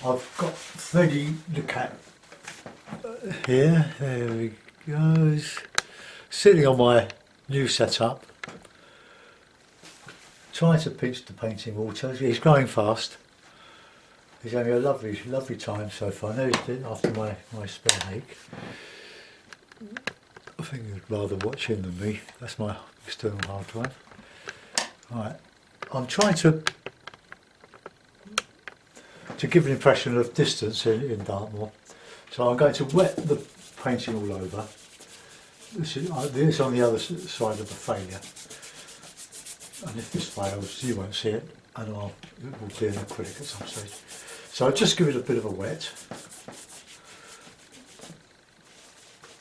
I've got Freddie the cat here. There he goes. Sitting on my new setup. Trying to pinch the painting water. He's growing fast. He's having a lovely, lovely time so far. Now after my spare ache. I think you'd rather watch him than me. That's my external hard drive. Right. I'm trying to give an impression of distance in Dartmoor. So I'm going to wet the painting all over. This is on the other side of the failure. And if this fails, you won't see it, and it will be an acrylic at some stage. So I'll just give it a bit of a wet.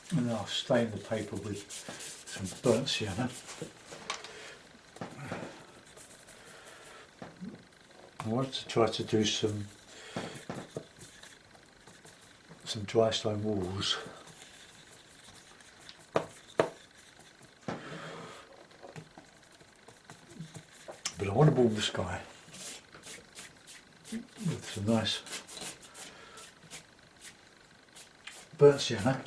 And then I'll stain the paper with some burnt sienna. I want to try to do some dry stone walls. But I want to warm the sky with some nice burnt sienna,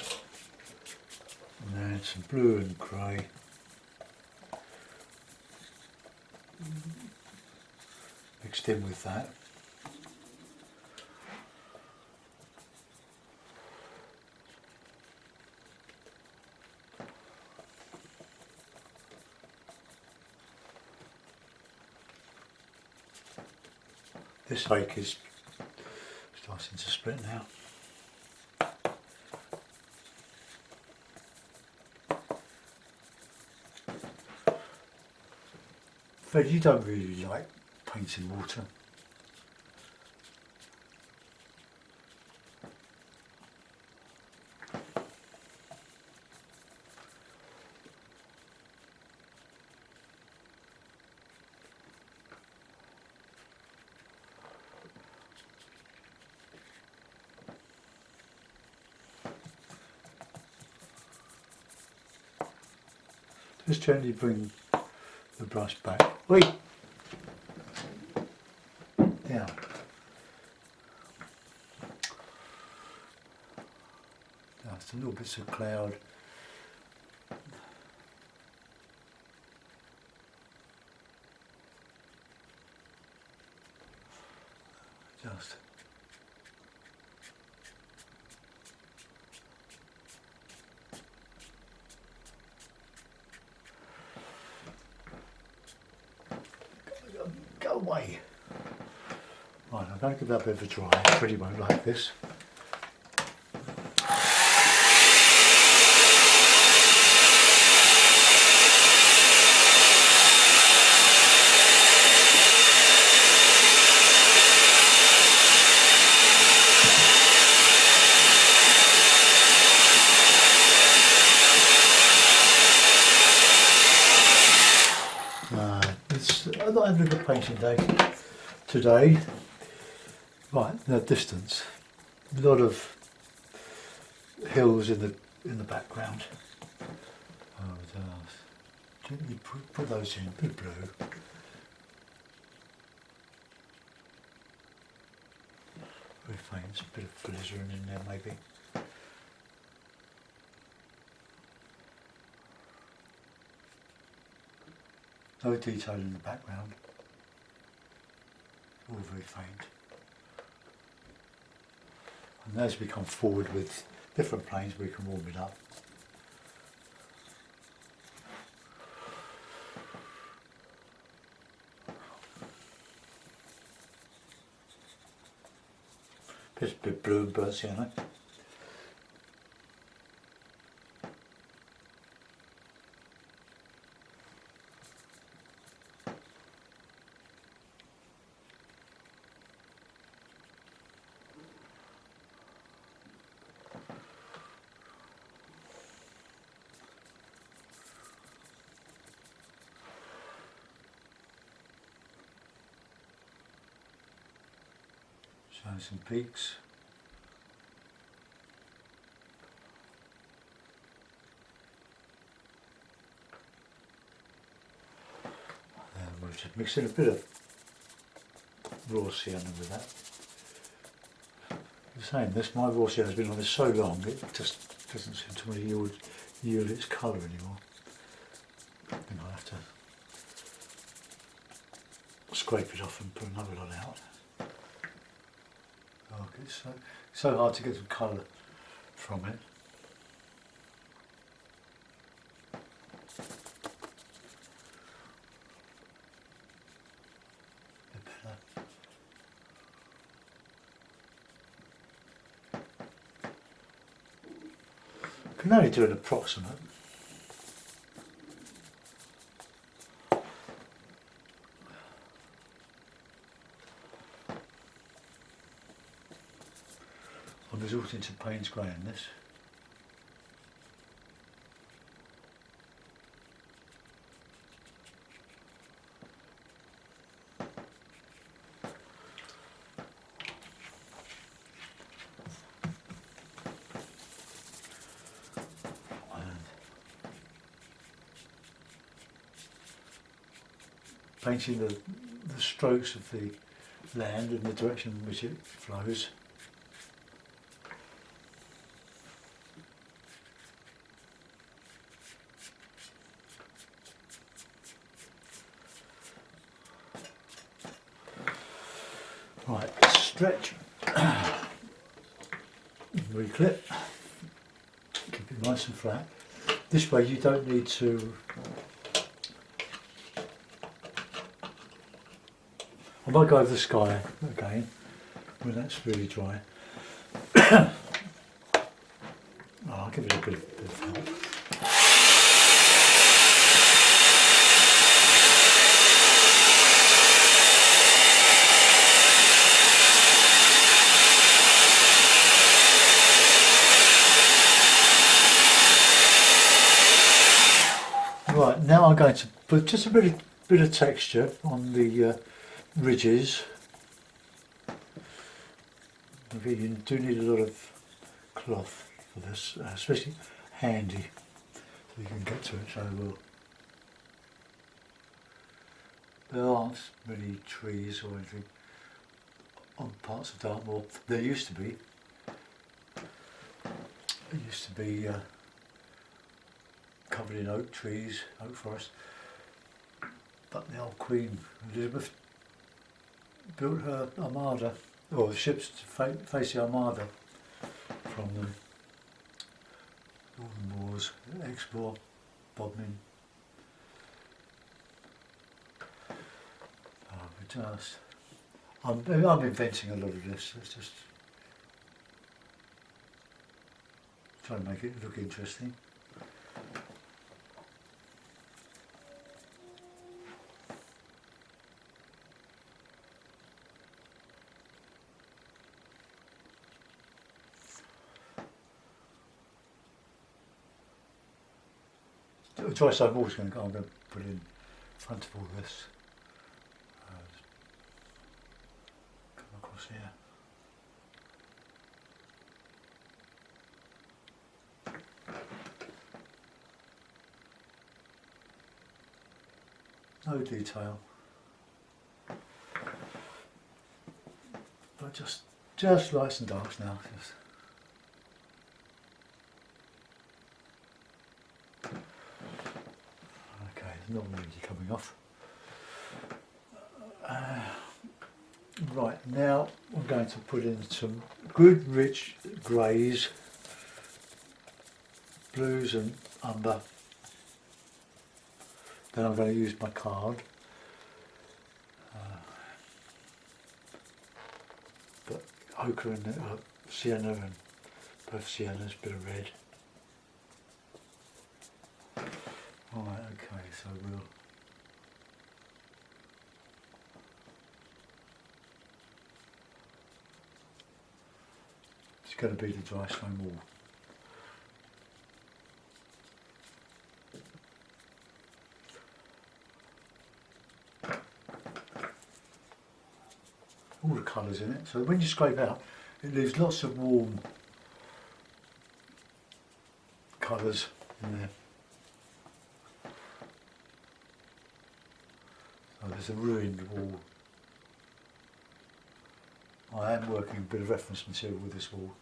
and then some blue and grey. Mixed in with that. This lake is starting to split now. Fred, you don't really like painting water. Just gently bring the brush back. Wait! Down. Just a little bits of cloud. Just. Go away. Right, I'm going to give that a bit of a dry. I pretty won't like this. I'm not having a good painting day today. Right, now distance. A lot of hills in the background. Gently put those in, a bit blue. Very faint, a bit of alizarin in there maybe. No detail in the background. All very faint. And as we come forward with different planes, we can warm it up. Just a bit blue and burnt sienna. Showing some peaks. And we'll just mix in a bit of raw sienna with that. I'm saying this, my raw cereal has been on this so long, it just doesn't seem to really yield its colour anymore. I think I'll have to scrape it off and put another lot out. Oh, it's so hard to get some colour from it. I can only do an approximate. I'm resorting to Payne's grey in this. Painting the strokes of the land in the direction in which it flows. Right, stretch, reclip, keep it nice and flat. This way you don't need to I might go over the sky again when that's really dry. I'll give it a bit of help. Right, now I'm going to put just a bit of texture on the ridges. Okay, you do need a lot of cloth for this, especially handy, so you can get to it. So there aren't many trees or anything on parts of Dartmoor. There used to be. It used to be covered in oak trees, oak forest. But the old Queen Elizabeth built her armada, or the ships to face the armada from the Northern Wars, Exmoor, Bodmin. I'm inventing a lot of this. It's just trying to make it look interesting. Dry side water I'm going to put in front of all this. Come across here. No detail, but just lights and darks now. Okay, not really coming off. Right, now I'm going to put in some good rich greys, blues and umber. Then I'm going to use my card. But ochre and sienna, and both siennas, a bit of red. Alright, okay, so we'll it's going to be the dry stone wall. All the colours in it, so when you scrape out it leaves lots of warm colours in there. So there's a ruined wall I am working a bit of reference material with this wall.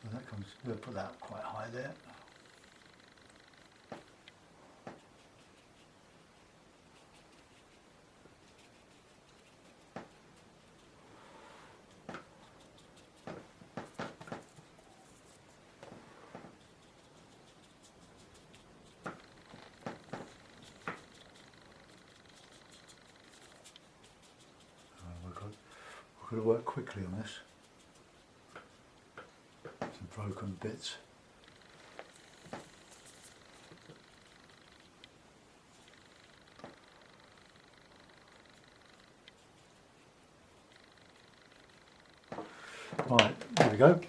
So that comes, we'll put that up quite high there. We've got to work quickly on this. Some broken bits. Right, there we go.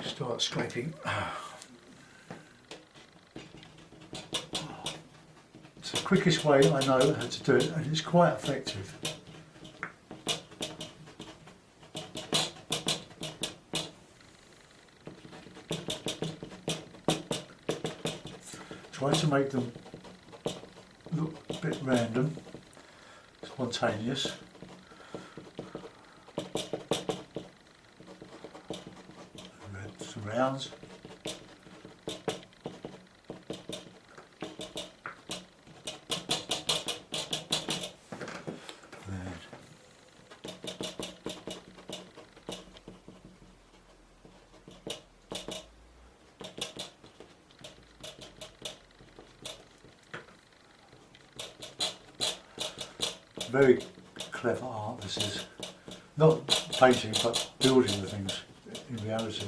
Start scraping. It's the quickest way I know how to do it, and it's quite effective. Try to make them look a bit random, spontaneous. Some rounds. Very clever art this is. Not painting but building the things in reality.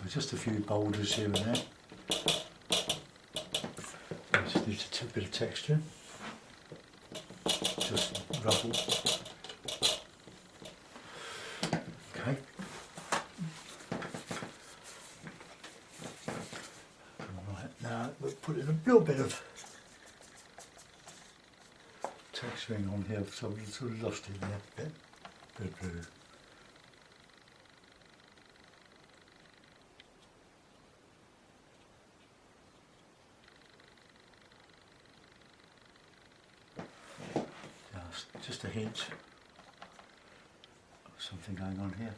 Just a few boulders here and there. Just need a bit of texture. Just rubble. Okay. Right, now we'll put in a little bit of texturing on here, so I've sort of lost it there a bit of blue. Just a hint of something going on here.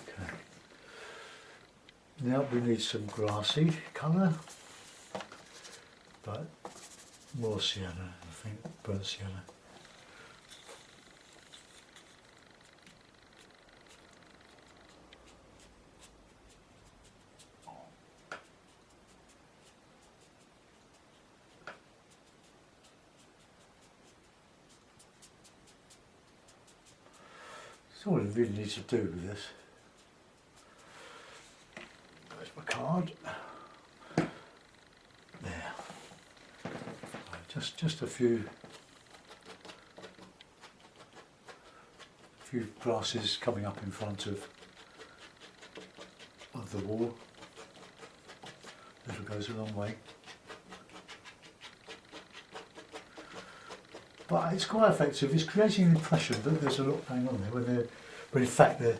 Okay. Now we need some grassy colour, but more sienna, I think, burnt sienna. That's all I really need to do with this. There's my card. There. Just a few grasses coming up in front of the wall. Little goes a long way. But it's quite effective. It's creating an impression that there's a lot going on there, but in fact there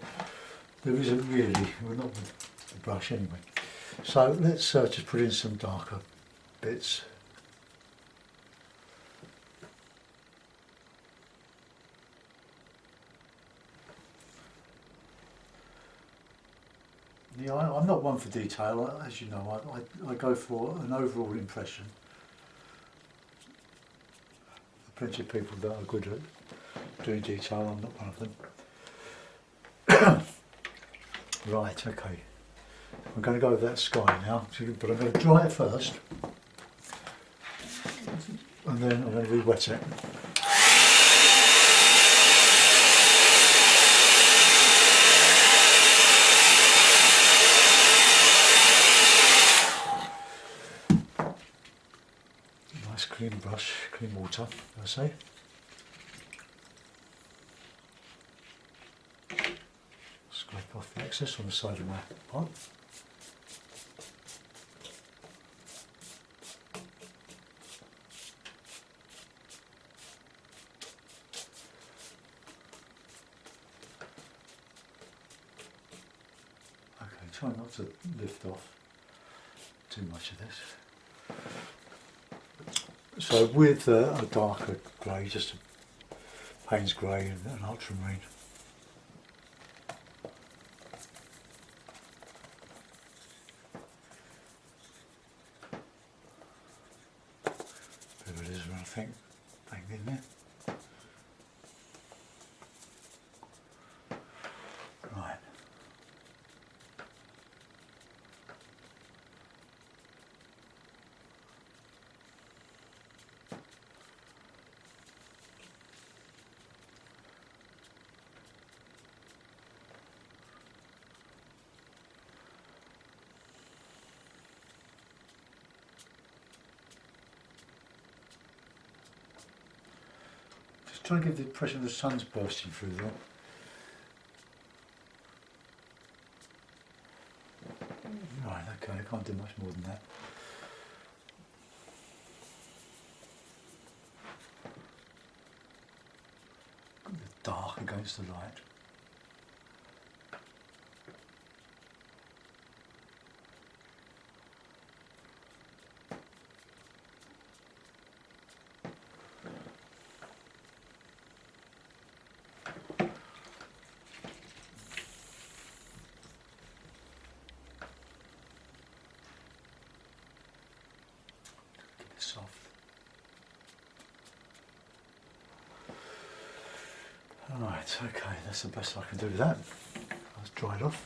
isn't really. We're not with the brush anyway. So let's just put in some darker bits. Yeah, I'm not one for detail, as you know. I go for an overall impression. Plenty of people that are good at doing detail, I'm not one of them. Right, okay. I'm going to go over that sky now, but I'm going to dry it first, and then I'm going to re-wet it. Nice clean brush, clean water, I say. Scrape off the excess on the side of my pot. try not to lift off too much of this. So with a darker grey, just a Payne's grey and an ultramarine. There it is, I think, bang in there. Right. Try and give the impression the sun's bursting through there. Right, okay, I can't do much more than that. The dark against the light. Soft. Alright, okay, that's the best I can do with that. Let's dry it off.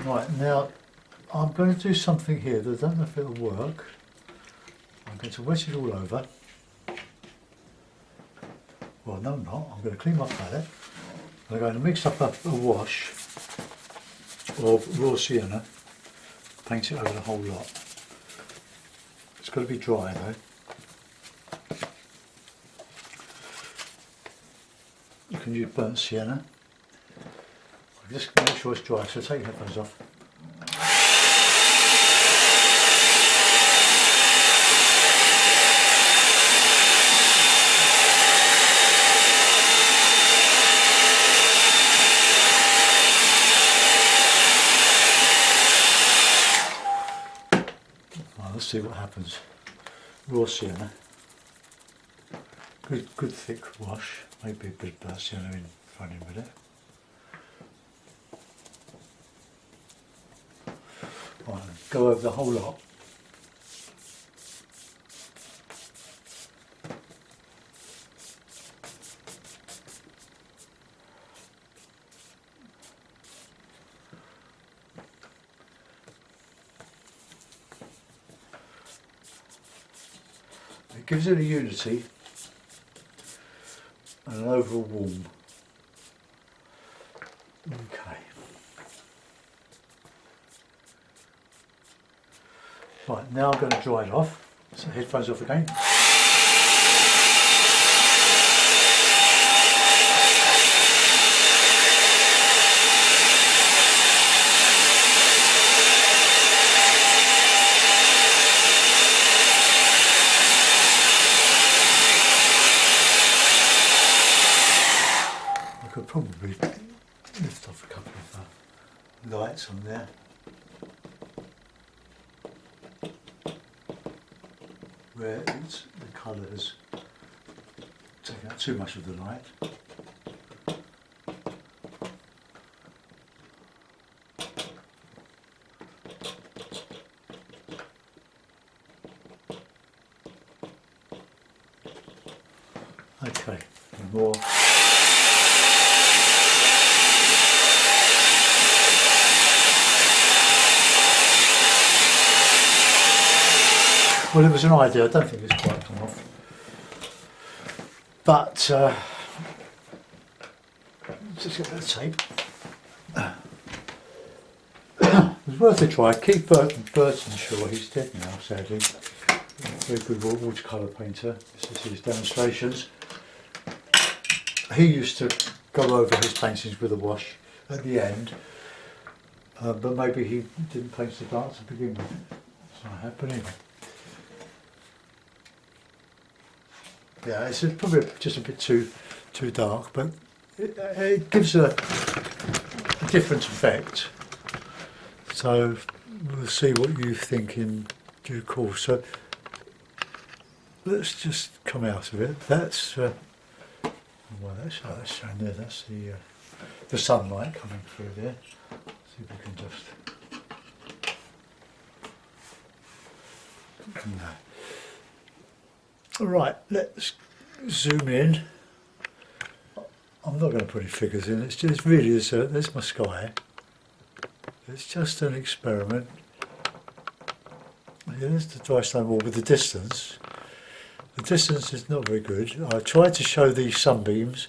Right, now I'm going to do something here that I don't know if it'll work. I'm going to wet it all over. Well, no I'm not. I'm going to clean my palette. I'm going to mix up a wash of raw sienna, paint it over the whole lot. It's got to be dry though. You can use burnt sienna. Just make sure it's dry, so take your headphones off. Well, let's see what happens. Raw sienna. Good thick wash. Maybe a bit of burnt sienna in front of it. Right, go over the whole lot. It gives it a unity and an overall warmth. Okay. Right, now I'm going to dry it off. So headphones off again. I could probably lift off a couple of lights on there. Where the colour has taken out too much of the light. Okay, and more. Well, it was an idea. I don't think it's quite come off, but just get that tape. It was worth a try. Keith Burtonshaw, he's dead now, sadly. Very good watercolour painter. This is his demonstrations. He used to go over his paintings with a wash at the end, but maybe he didn't paint the dark to begin with. That's not happening. Yeah, it's probably just a bit too dark, but it gives a different effect. So we'll see what you think in due course. So let's just come out of it. That's well, that's showing there. That's the sunlight coming through there. See if we can just. No. All right, let's zoom in. I'm not going to put any figures in. It's just really there's my sky. It's just an experiment. Here's the dry stone wall with the distance. The distance is not very good. I tried to show the sunbeams.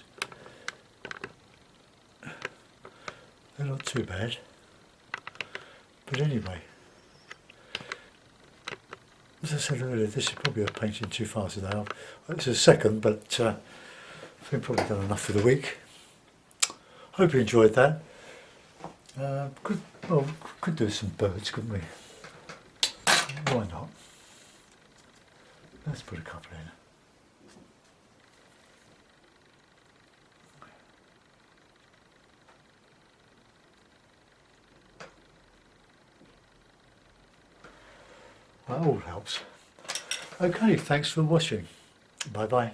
They're not too bad. But anyway, as I said earlier, this is probably a painting too far today. It's a second, but I think I've probably done enough for the week. Hope you enjoyed that. Could do some birds, couldn't we? Why not? Let's put a couple in. That all helps. Okay, thanks for watching. Bye bye.